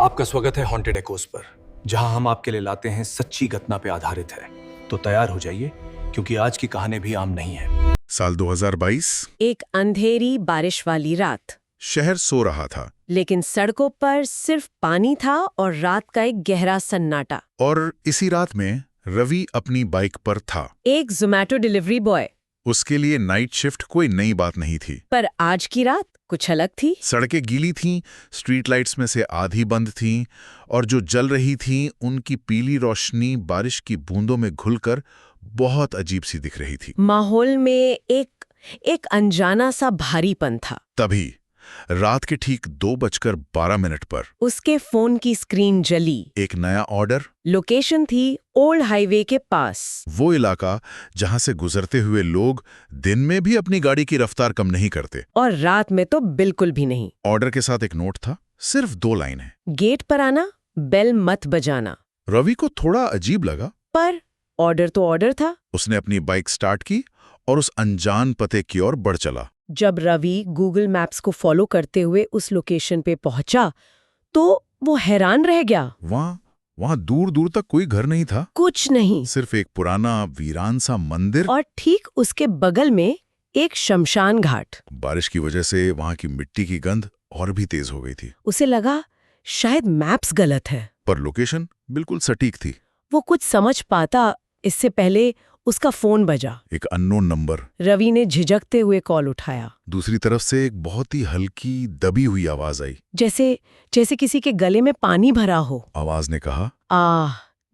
आपका स्वागत है हॉन्टेड एकोस पर, जहां हम आपके लिए लाते हैं सच्ची घटना पे आधारित है। तो तैयार हो जाइए, क्योंकि आज की कहानी भी आम नहीं है। साल 2022। एक अंधेरी बारिश वाली रात। शहर सो रहा था लेकिन सड़कों पर सिर्फ पानी था और रात का एक गहरा सन्नाटा। और इसी रात में रवि अपनी बाइक पर था। एक जोमेटो डिलीवरी बॉय। उसके लिए नाइट शिफ्ट कोई नई बात नहीं थी। पर आज की रात कुछ अलग थी। सड़कें गीली थीं, स्ट्रीट लाइट्स में से आधी बंद थीं, और जो जल रही थीं उनकी पीली रोशनी बारिश की बूंदों में घुलकर बहुत अजीब सी दिख रही थी। माहौल में एक अनजाना सा भारीपन था। तभी रात के ठीक 2:12 पर उसके फोन की स्क्रीन जली। एक नया ऑर्डर। लोकेशन थी ओल्ड हाईवे के पास। वो इलाका जहां से गुजरते हुए लोग दिन में भी अपनी गाड़ी की रफ्तार कम नहीं करते, और रात में तो बिल्कुल भी नहीं। ऑर्डर के साथ एक नोट था, सिर्फ 2 लाइनें। गेट पर आना, बेल मत बजाना। रवि को थोड़ा अजीब लगा, पर ऑर्डर तो ऑर्डर था। उसने अपनी बाइक स्टार्ट की और उस अनजान पते की ओर बढ़ चला। जब रवि गूगल मैप्स को फॉलो करते हुए उस लोकेशन पे पहुंचा तो वो हैरान रह गया। वहां दूर दूर तक कोई घर नहीं था, कुछ नहीं, सिर्फ एक पुराना वीरान सा मंदिर, और ठीक उसके बगल में एक शमशान घाट। बारिश की वजह से वहां की मिट्टी की गंध और भी तेज हो गई थी। उसे लगा शायद मैप्स गलत है, पर लोकेशन बिल्कुल सटीक थी। वो कुछ समझ पाता इससे पहले उसका फोन बजा। एक अननोन नंबर। रवि ने झिझकते हुए कॉल उठाया। दूसरी तरफ से एक बहुत ही हल्की दबी हुई आवाज आई, जैसे किसी के गले में पानी भरा हो। आवाज ने कहा,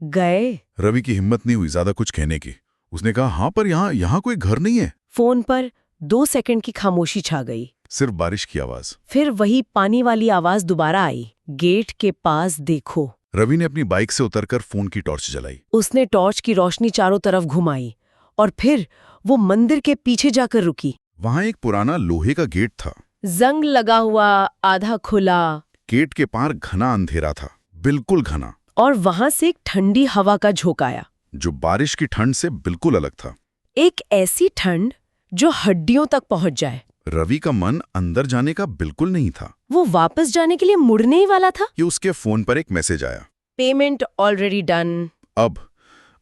गए। रवि की हिम्मत नहीं हुई ज्यादा कुछ कहने की। उसने कहा, हाँ, पर यहाँ कोई घर नहीं है। फोन पर 2 सेकंड की खामोशी छा गई। सिर्फ बारिश की आवाज। फिर वही पानी वाली आवाज दोबारा आई, गेट के पास देखो। रवि ने अपनी बाइक से उतरकर फोन की टॉर्च जलाई। उसने टॉर्च की रोशनी चारों तरफ घुमाई और फिर वो मंदिर के पीछे जाकर रुकी। वहां एक पुराना लोहे का गेट था, जंग लगा हुआ, आधा खुला। गेट के पार घना अंधेरा था, बिल्कुल घना, और वहां से एक ठंडी हवा का झोंका आया, जो बारिश की ठंड से बिल्कुल अलग था। एक ऐसी ठंड जो हड्डियों तक पहुंच जाए। रवि का मन अंदर जाने का बिल्कुल नहीं था। वो वापस जाने के लिए मुड़ने ही वाला था कि उसके फोन पर एक मैसेज आया, पेमेंट ऑलरेडी डन। अब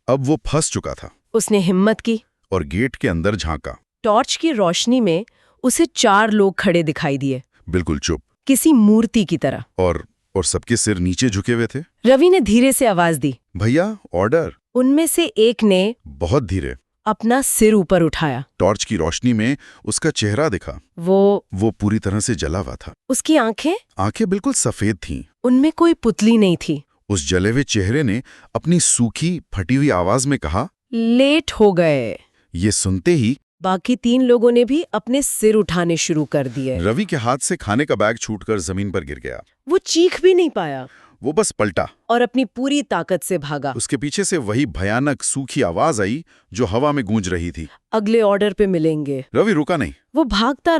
वो फंस चुका था। उसने हिम्मत की और गेट के अंदर झांका। टॉर्च की रोशनी में उसे 4 लोग खड़े दिखाई दिए, बिल्कुल चुप, किसी मूर्ति की तरह। और सबके सिर नीचे झुके हुए थे। रवि ने धीरे से आवाज दी, भैया, ऑर्डर। उनमें से एक ने बहुत धीरे अपना सिर ऊपर उठाया। टॉर्च की रोशनी में उसका चेहरा दिखा। वो पूरी तरह से जला हुआ था। उसकी आंखें बिल्कुल सफेद थीं। उनमें कोई पुतली नहीं थी। उस जले हुए चेहरे ने अपनी सूखी फटी हुई आवाज में कहा, लेट हो गए। ये सुनते ही बाकी 3 लोगों ने भी अपने सिर उठाने शुरू कर दिए। रवि के हाथ से खाने का बैग छूटकर जमीन पर गिर गया। वो चीख भी नहीं पाया, वो बस पलटा और अपनी पूरी ताकत से भागा। उसके पीछे से वही भयानक सूखी आवाज आई जो हवा में गूंज रही थी, अगले ऑर्डर पे मिलेंगे। रवि रुका नहीं। वो भागता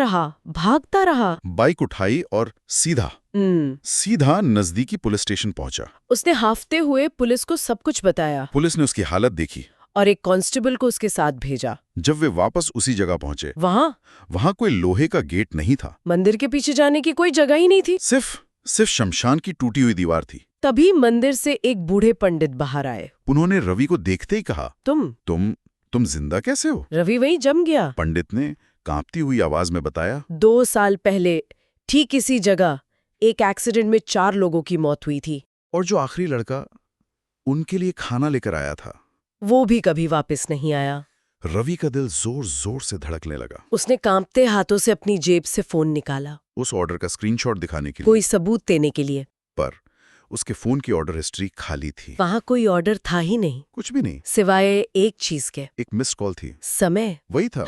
रहा। बाइक उठाई और सीधा नजदीकी पुलिस स्टेशन पहुंचा। उसने हाफते हुए पुलिस को सब कुछ बताया। पुलिस ने उसकी हालत देखी और एक कांस्टेबल को उसके साथ भेजा। जब वे वापस उसी जगह पहुंचे, वहां कोई लोहे का गेट नहीं था। मंदिर के पीछे जाने की कोई जगह ही नहीं थी। सिर्फ शमशान की टूटी हुई दीवार थी। तभी मंदिर से एक बूढ़े पंडित बाहर आए। उन्होंने रवि को देखते ही कहा, तुम जिंदा कैसे हो? रवि वहीं जम गया। पंडित ने कांपती हुई आवाज में बताया, 2 साल पहले ठीक इसी जगह एक एक्सीडेंट में 4 लोगों की मौत हुई थी। और जो आखिरी लड़का उनके लिए खाना लेकर आया था, वो भी कभी वापस नहीं आया। रवि का दिल जोर जोर से धड़कने लगा। उसने कांपते हाथों से अपनी जेब से फोन निकाला, उस ऑर्डर का स्क्रीनशॉट दिखाने के लिए, कोई सबूत देने के लिए। पर उसके फोन की ऑर्डर हिस्ट्री खाली थी। वहां कोई ऑर्डर था ही नहीं, कुछ भी नहीं, सिवाय एक चीज के, एक मिस्ड कॉल थी। समय वही था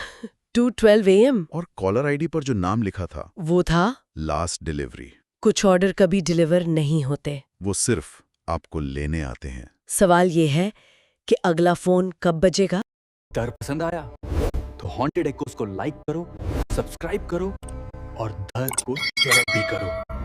2:12 AM। और कॉलर आईडी पर जो नाम लिखा था, वो था लास्ट डिलीवरी। कुछ ऑर्डर कभी डिलीवर नहीं होते, वो सिर्फ आपको लेने आते हैं। सवाल ये है कि अगला फोन कब बजेगा? डर पसंद आया तो हॉन्टेड एकोस को लाइक करो, सब्सक्राइब करो और डर को शेयर भी करो।